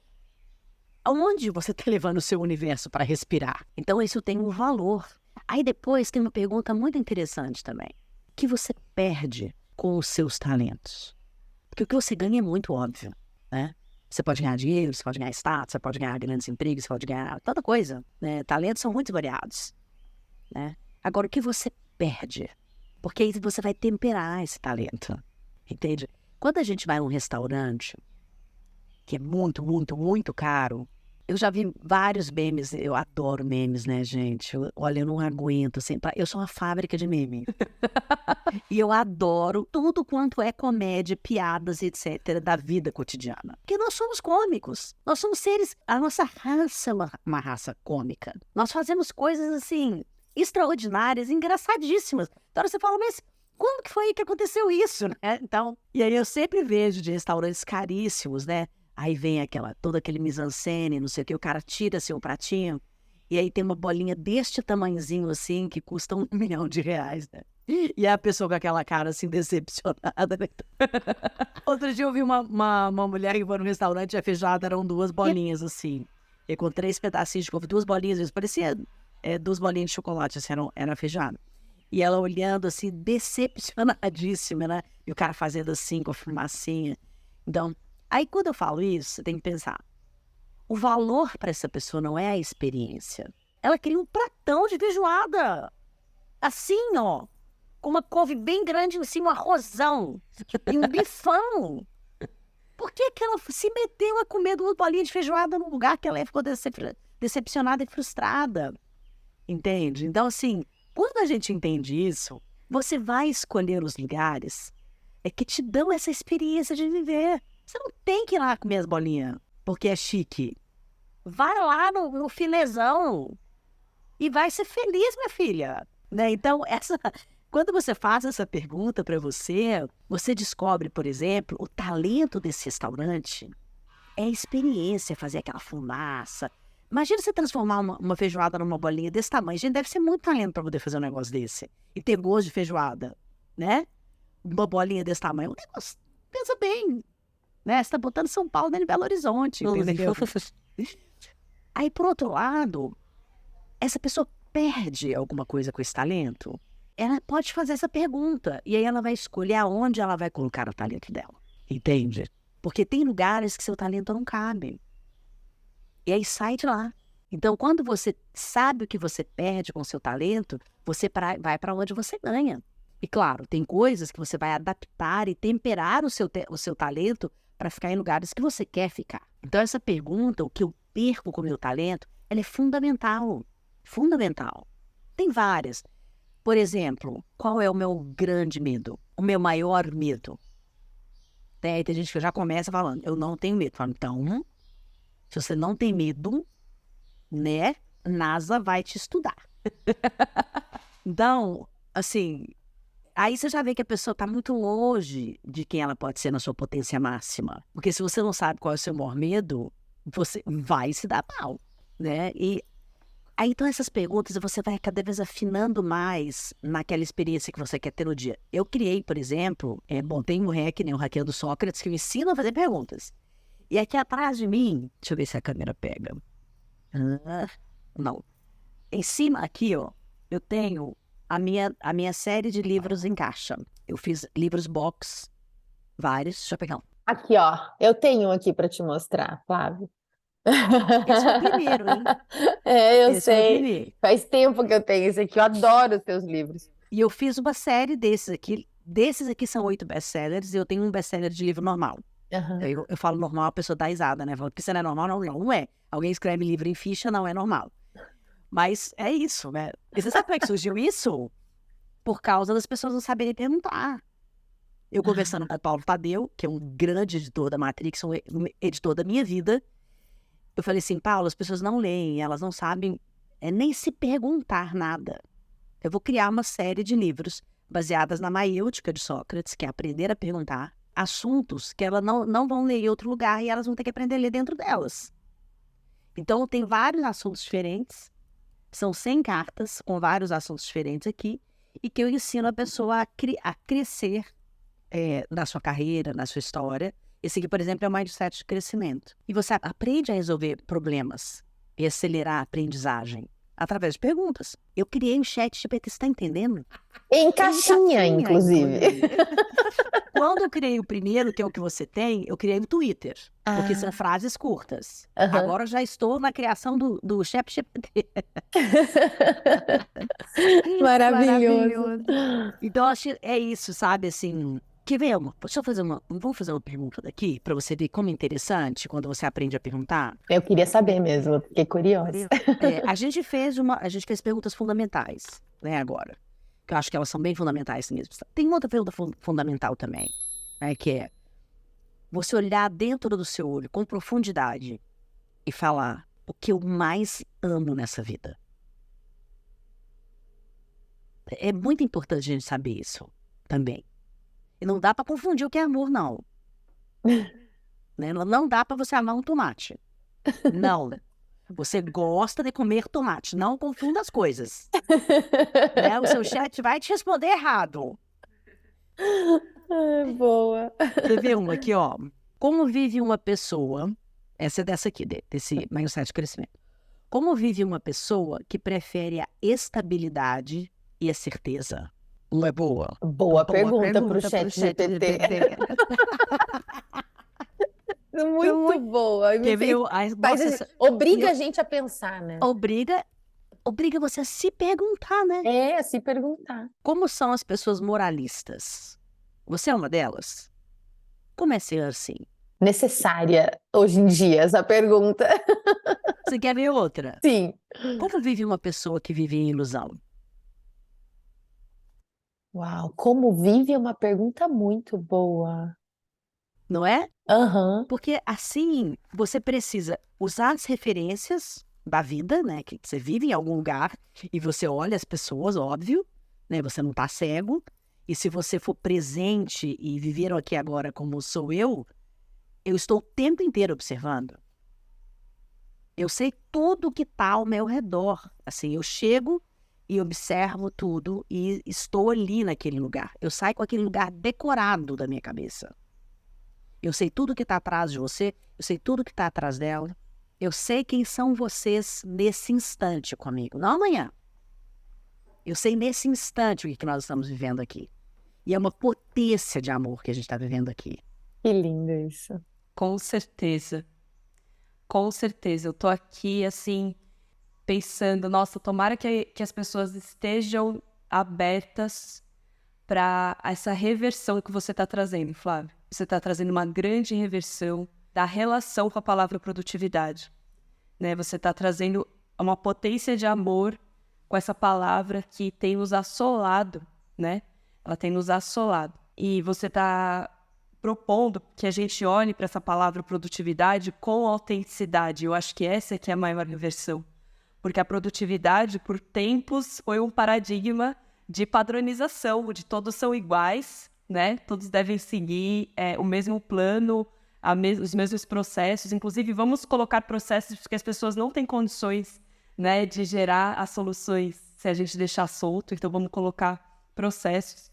aonde você está levando o seu universo para respirar. Então, isso tem um valor. Aí depois tem uma pergunta muito interessante também. O que você perde com os seus talentos? Porque o que você ganha é muito óbvio, né? Você pode ganhar dinheiro, você pode ganhar status, você pode ganhar grandes empregos, você pode ganhar tanta coisa, né? Talentos são muito variados, né? Agora, o que você perde? Porque aí você vai temperar esse talento, entende? Quando a gente vai num restaurante que é muito, muito, muito caro, eu já vi vários memes, eu adoro memes, né, gente? Olha, eu não aguento, assim, eu sou uma fábrica de meme. E eu adoro tudo quanto é comédia, piadas, etc., da vida cotidiana. Porque nós somos cômicos, nós somos seres, a nossa raça é uma raça cômica. Nós fazemos coisas, assim, extraordinárias, engraçadíssimas. Então você fala, mas como que foi que aconteceu isso, né? Então, e aí eu sempre vejo de restaurantes caríssimos, né? Aí vem todo aquele mise-en-scène, não sei o que, o cara tira seu pratinho, e aí tem uma bolinha deste tamanhozinho assim, que custa R$1 milhão, né? E a pessoa com aquela cara assim, decepcionada, né? Outro dia eu vi uma mulher que foi no restaurante e a feijoada eram 2 bolinhas assim, e com 3 pedacinhos de couve, 2 bolinhas, isso parecia 2 bolinhas de chocolate, assim, era a feijoada. E ela olhando assim, decepcionadíssima, né? E o cara fazendo assim, com a fumacinha. Então, aí quando eu falo isso, você tem que pensar, o valor para essa pessoa não é a experiência. Ela queria um pratão de feijoada, assim, ó, com uma couve bem grande em cima, um arrozão, e um bifão. Por que ela se meteu a comer 2 bolinhas de feijoada num lugar que ela ficou decepcionada e frustrada? Entende? Então, assim, quando a gente entende isso, você vai escolher os lugares que te dão essa experiência de viver. Você não tem que ir lá comer as bolinhas, porque é chique. Vai lá no filezão e vai ser feliz, minha filha. Né? Então, quando você faz essa pergunta para você, você descobre, por exemplo, o talento desse restaurante é a experiência, fazer aquela fumaça. Imagina você transformar uma feijoada numa bolinha desse tamanho. Gente, deve ser muito talento para poder fazer um negócio desse. E ter gosto de feijoada, né? Uma bolinha desse tamanho. Um negócio, pensa bem, né? Você tá botando São Paulo dentro de Belo Horizonte, entendeu? Aí, por outro lado, essa pessoa perde alguma coisa com esse talento? Ela pode fazer essa pergunta. E aí ela vai escolher aonde ela vai colocar o talento dela. Entende? Porque tem lugares que seu talento não cabe. E aí sai de lá. Então, quando você sabe o que você perde com o seu talento, você vai para onde você ganha. E claro, tem coisas que você vai adaptar e temperar o seu talento para ficar em lugares que você quer ficar. Então, essa pergunta, o que eu perco com o meu talento, ela é fundamental. Fundamental. Tem várias. Por exemplo, qual é o meu grande medo? O meu maior medo? Tem gente que já começa falando, eu não tenho medo. Falo, então, se você não tem medo, né, NASA vai te estudar. Então, assim, aí você já vê que a pessoa está muito longe de quem ela pode ser na sua potência máxima. Porque se você não sabe qual é o seu maior medo, você vai se dar mal, né? E aí, então, essas perguntas você vai cada vez afinando mais naquela experiência que você quer ter no dia. Eu criei, por exemplo, tem um hack, né, o Hackeando Sócrates, que me ensina a fazer perguntas. E aqui atrás de mim, deixa eu ver se a câmera pega. Não. Em cima aqui, ó, eu tenho a minha série de livros em caixa. Eu fiz livros box, vários. Deixa eu pegar um. Aqui, ó, eu tenho um aqui para te mostrar, Flávio. Esse foi o primeiro, hein? É, eu Esse foi o sei. primeiro. Faz tempo que eu tenho esse aqui. Eu adoro os teus livros. E eu fiz uma série desses aqui. Desses aqui são 8 best-sellers e eu tenho um best-seller de livro normal. Aham. Eu falo normal, a pessoa dá risada, né? Fala, porque você não é normal? Não, não é. Alguém escreve livro em ficha, não é normal. Mas é isso, né? E você sabe como é que surgiu isso? Por causa das pessoas não saberem perguntar. Eu conversando com o Paulo Tadeu, que é um grande editor da Matrix, um editor da minha vida, eu falei assim, Paulo, as pessoas não leem, elas não sabem nem se perguntar nada. Eu vou criar uma série de livros baseadas na maiêutica de Sócrates, que é aprender a perguntar assuntos que elas não vão ler em outro lugar e elas vão ter que aprender a ler dentro delas. Então, tem vários assuntos diferentes, são 100 cartas com vários assuntos diferentes aqui, e que eu ensino a pessoa a crescer na sua carreira, na sua história. Esse aqui, por exemplo, é o Mindset de Crescimento. E você aprende a resolver problemas e acelerar a aprendizagem através de perguntas. Eu criei um chat GPT, você está entendendo? Em caixinha, inclusive. Quando eu criei o primeiro, que é o que você tem, eu criei o Twitter. Porque são frases curtas. Aham. Agora eu já estou na criação do chat GPT. Maravilhoso. Então, acho que é isso, sabe? Assim, quer ver? Deixa eu fazer vamos fazer uma pergunta daqui, para você ver como é interessante quando você aprende a perguntar. Eu queria saber mesmo, eu fiquei curiosa. A gente fez perguntas fundamentais, né, agora. Que eu acho que elas são bem fundamentais mesmo. Tem uma outra pergunta fundamental também, né, que é você olhar dentro do seu olho com profundidade e falar o que eu mais amo nessa vida. É muito importante a gente saber isso também. E não dá para confundir o que é amor, não. Né? Não dá para você amar um tomate. Não. Você gosta de comer tomate. Não confunda as coisas. Né? O seu chat vai te responder errado. Boa. Você vê uma aqui, ó. Como vive uma pessoa... Essa é dessa aqui, desse Mindset de Crescimento. Como vive uma pessoa que prefere a estabilidade e a certeza? Não é boa? Boa pergunta para o chat GPT. Muito boa. Quer ver? Obriga a gente a pensar, né? Obriga você a se perguntar, né? É, a se perguntar. Como são as pessoas moralistas? Você é uma delas? Como é ser assim? Necessária hoje em dia essa pergunta. Você quer ver outra? Sim. Como vive uma pessoa que vive em ilusão? Uau, como vive é uma pergunta muito boa. Não é? Aham. Porque assim você precisa usar as referências da vida, né? Que você vive em algum lugar e você olha as pessoas, óbvio, né? Você não tá cego. E se você for presente e viver aqui agora como sou eu estou o tempo inteiro observando. Eu sei tudo que tá ao meu redor. Assim, eu chego e observo tudo e estou ali naquele lugar. Eu saio com aquele lugar decorado da minha cabeça. Eu sei tudo que está atrás de você, eu sei tudo que está atrás dela. Eu sei quem são vocês nesse instante comigo, não amanhã. Eu sei nesse instante o que nós estamos vivendo aqui. E é uma potência de amor que a gente está vivendo aqui. Que lindo isso. Com certeza. Com certeza. Eu tô aqui, assim, pensando, nossa, tomara que as pessoas estejam abertas para essa reversão que você está trazendo, Flávio. Você está trazendo uma grande reversão da relação com a palavra produtividade, né? Você está trazendo uma potência de amor com essa palavra que tem nos assolado, né? Ela tem nos assolado. E você está propondo que a gente olhe para essa palavra produtividade com autenticidade. Eu acho que essa é que é a maior reversão. Porque a produtividade, por tempos, foi um paradigma de padronização, de todos são iguais, né? Todos devem seguir o mesmo plano, os mesmos processos. Inclusive, vamos colocar processos porque as pessoas não têm condições, né, de gerar as soluções se a gente deixar solto. Então, vamos colocar processos.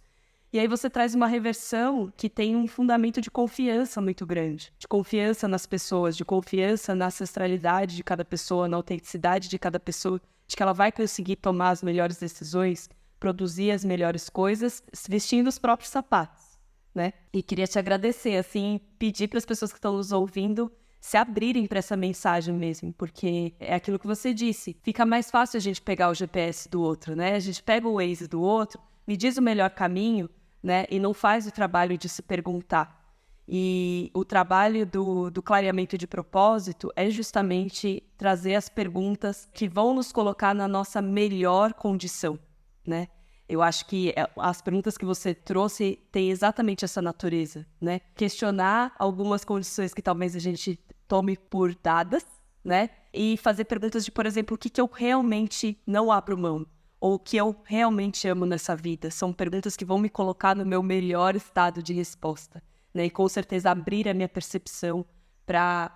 E aí você traz uma reversão que tem um fundamento de confiança muito grande. De confiança nas pessoas, de confiança na ancestralidade de cada pessoa, na autenticidade de cada pessoa, de que ela vai conseguir tomar as melhores decisões, produzir as melhores coisas, vestindo os próprios sapatos, né? E queria te agradecer, assim, pedir para as pessoas que estão nos ouvindo se abrirem para essa mensagem mesmo, porque é aquilo que você disse, fica mais fácil a gente pegar o GPS do outro, né? A gente pega o Waze do outro, me diz o melhor caminho, né? E não faz o trabalho de se perguntar. E o trabalho do clareamento de propósito é justamente trazer as perguntas que vão nos colocar na nossa melhor condição, né? Eu acho que as perguntas que você trouxe têm exatamente essa natureza, né? Questionar algumas condições que talvez a gente tome por dadas, né? E fazer perguntas de, por exemplo, o que eu realmente não abro mão? Ou o que eu realmente amo nessa vida? São perguntas que vão me colocar no meu melhor estado de resposta, né? E com certeza abrir a minha percepção para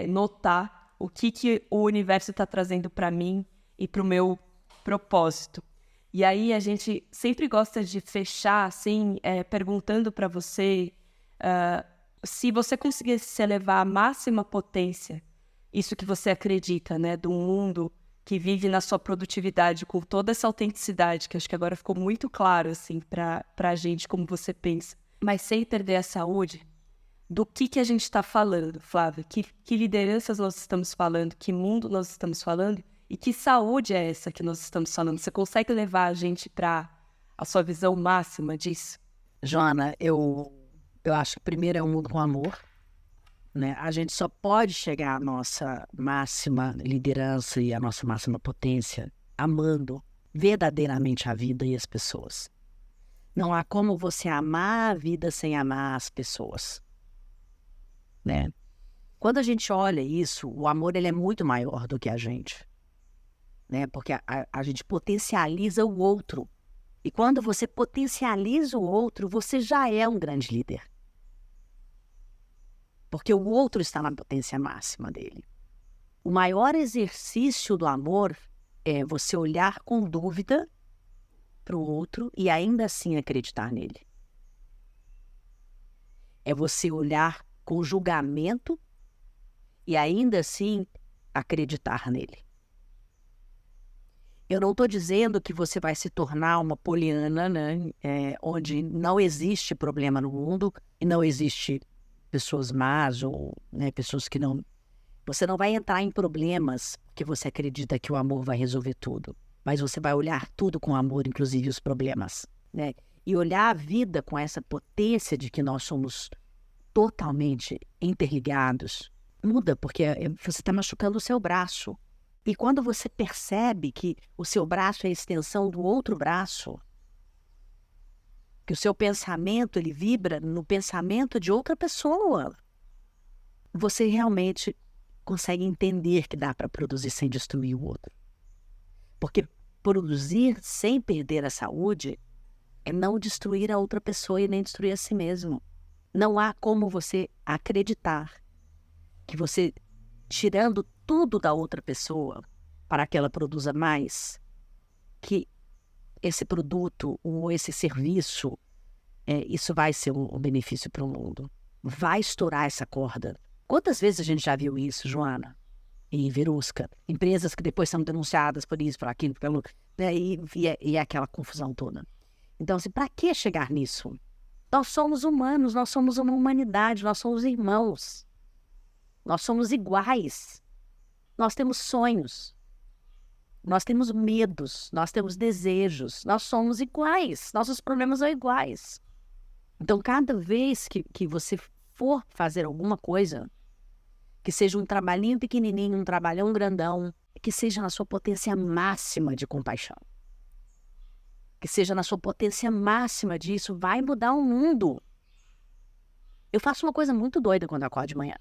notar o que o universo está trazendo para mim e para o meu propósito. E aí a gente sempre gosta de fechar, assim, perguntando para você se você conseguisse se elevar à máxima potência, isso que você acredita, né, do mundo que vive na sua produtividade, com toda essa autenticidade, que acho que agora ficou muito claro, assim, para a gente, como você pensa, mas sem perder a saúde, do que a gente está falando, Flávia? Que lideranças nós estamos falando? Que mundo nós estamos falando? E que saúde é essa que nós estamos falando? Você consegue levar a gente para a sua visão máxima disso? Joana, eu acho que primeiro é um mundo com amor, né? A gente só pode chegar à nossa máxima liderança e à nossa máxima potência amando verdadeiramente a vida e as pessoas. Não há como você amar a vida sem amar as pessoas, né? Quando a gente olha isso, o amor ele é muito maior do que a gente, né? Porque a gente potencializa o outro. E quando você potencializa o outro, você já é um grande líder. Porque o outro está na potência máxima dele. O maior exercício do amor é você olhar com dúvida para o outro e ainda assim acreditar nele. É você olhar com julgamento e ainda assim acreditar nele. Eu não estou dizendo que você vai se tornar uma poliana, né, onde não existe problema no mundo e não existe pessoas más ou, né, pessoas que não... Você não vai entrar em problemas porque você acredita que o amor vai resolver tudo. Mas você vai olhar tudo com amor, inclusive os problemas, né? E olhar a vida com essa potência de que nós somos totalmente interligados. Muda, porque você está machucando o seu braço. E quando você percebe que o seu braço é a extensão do outro braço, que o seu pensamento ele vibra no pensamento de outra pessoa, você realmente consegue entender que dá para produzir sem destruir o outro. Porque produzir sem perder a saúde é não destruir a outra pessoa e nem destruir a si mesmo. Não há como você acreditar que você, tirando tudo da outra pessoa para que ela produza mais, que esse produto ou esse serviço, isso vai ser um benefício para o mundo. Vai estourar essa corda. Quantas vezes a gente já viu isso, Joana? E Verusca, empresas que depois são denunciadas por isso, por aquilo, pelo, né, e é aquela confusão toda. Então, assim, para que chegar nisso? Nós somos humanos, nós somos uma humanidade, nós somos irmãos, nós somos iguais, nós temos sonhos, nós temos medos, nós temos desejos, nós somos iguais, nossos problemas são iguais. Então, cada vez que você for fazer alguma coisa, que seja um trabalhinho pequenininho, um trabalhão grandão, que seja na sua potência máxima de compaixão. Que seja na sua potência máxima disso, vai mudar o mundo. Eu faço uma coisa muito doida quando eu acordo de manhã.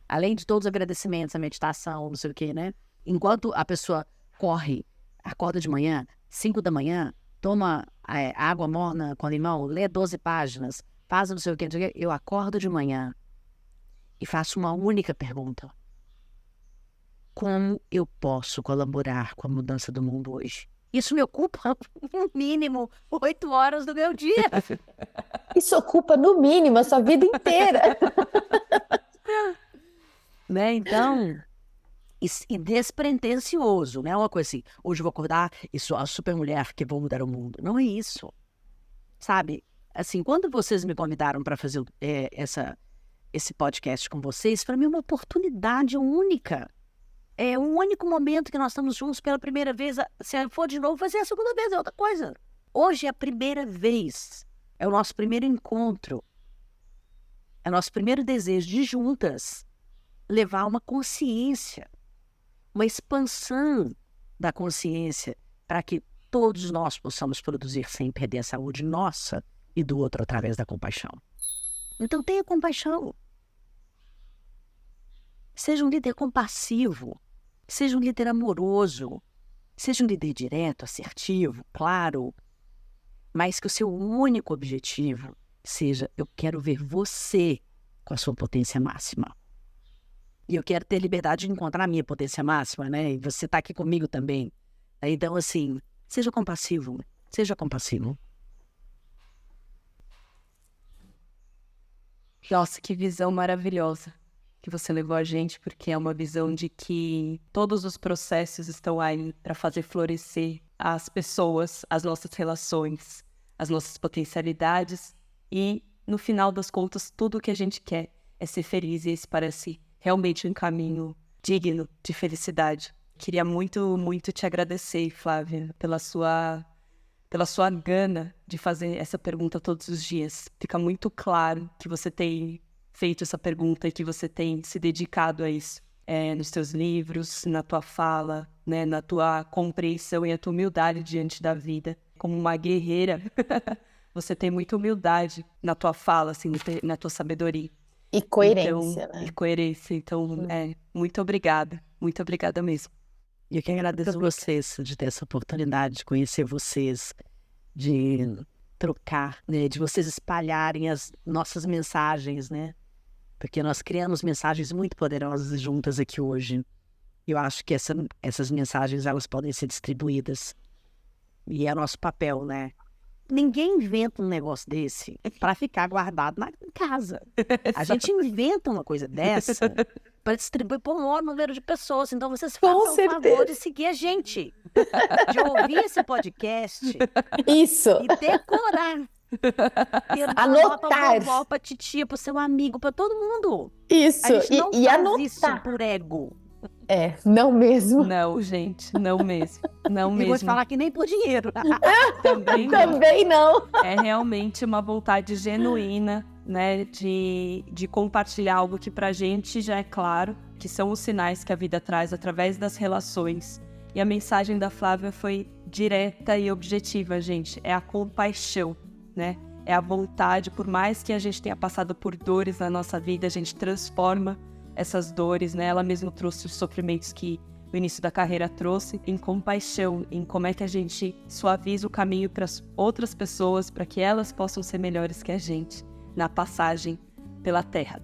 Além de todos os agradecimentos, a meditação, não sei o quê, né? Enquanto a pessoa corre, acorda de manhã, 5 da manhã, toma água morna com limão, lê 12 páginas, faz não sei o que, eu acordo de manhã e faço uma única pergunta. Como eu posso colaborar com a mudança do mundo hoje? Isso me ocupa, no mínimo, 8 horas do meu dia. Isso ocupa, no mínimo, a sua vida inteira. Né? Então, e despretensioso, né? Uma coisa assim, hoje eu vou acordar e sou a super mulher que vou mudar o mundo. Não é isso. Sabe? Assim, quando vocês me convidaram para fazer esse podcast com vocês, para mim é uma oportunidade única. É o único momento que nós estamos juntos pela primeira vez. Se for de novo, vai ser a segunda vez, é outra coisa. Hoje é a primeira vez. É o nosso primeiro encontro. É o nosso primeiro desejo de juntas levar uma consciência, uma expansão da consciência para que todos nós possamos produzir sem perder a saúde nossa e do outro através da compaixão. Então tenha compaixão. Seja um líder compassivo. Seja um líder amoroso, seja um líder direto, assertivo, claro, mas que o seu único objetivo seja: eu quero ver você com a sua potência máxima. E eu quero ter liberdade de encontrar a minha potência máxima, né? E você está aqui comigo também. Então, assim, seja compassivo, seja compassivo. Nossa, que visão maravilhosa que você levou a gente, porque é uma visão de que todos os processos estão aí para fazer florescer as pessoas, as nossas relações, as nossas potencialidades e, no final das contas, tudo o que a gente quer é ser feliz e esse parece realmente um caminho digno de felicidade. Queria muito, muito te agradecer, Flávia, pela sua gana de fazer essa pergunta todos os dias. Fica muito claro que você tem feito essa pergunta e que você tem se dedicado a isso nos teus livros, na tua fala, né, na tua compreensão e a tua humildade diante da vida. Como uma guerreira, você tem muita humildade na tua fala, assim, na tua sabedoria. E coerência, né? E coerência. Então, muito obrigada mesmo. E eu que agradeço vocês de ter essa oportunidade de conhecer vocês, de trocar, né, de vocês espalharem as nossas mensagens, né? Porque nós criamos mensagens muito poderosas juntas aqui hoje. Eu acho que essas mensagens, elas podem ser distribuídas. E é nosso papel, né? Ninguém inventa um negócio desse para ficar guardado na casa. A gente inventa uma coisa dessa para distribuir para um maior número de pessoas. Então, vocês façam o favor de seguir a gente, de ouvir esse podcast. Isso. E decorar. Anotar. Pra vovó, pra titia, pro seu amigo, pra todo mundo. Isso. A gente não faz anotar. isso por ego. Não mesmo. Não, gente, não mesmo. Não mesmo. E vou te falar que nem por dinheiro. Também não. É realmente uma vontade genuína, né, de compartilhar algo que pra gente já é claro, que são os sinais que a vida traz através das relações. E a mensagem da Flávia foi direta e objetiva, gente. É a compaixão, né? É a vontade, por mais que a gente tenha passado por dores na nossa vida, a gente transforma essas dores, né? Ela mesma trouxe os sofrimentos que o início da carreira trouxe, em compaixão, em como é que a gente suaviza o caminho para as outras pessoas, para que elas possam ser melhores que a gente na passagem pela Terra.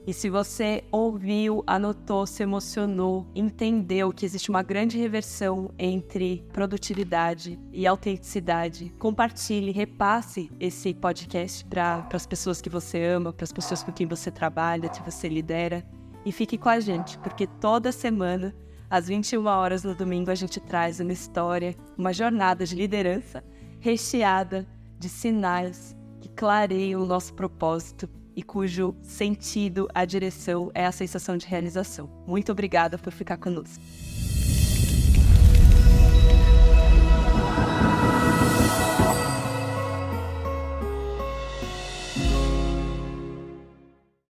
E se você ouviu, anotou, se emocionou, entendeu que existe uma grande reversão entre produtividade e autenticidade, compartilhe, repasse esse podcast para as pessoas que você ama, para as pessoas com quem você trabalha, que você lidera. E fique com a gente, porque toda semana, às 21 horas no domingo, a gente traz uma história, uma jornada de liderança recheada de sinais que clareiam o nosso propósito e cujo sentido, a direção é a sensação de realização. Muito obrigada por ficar conosco.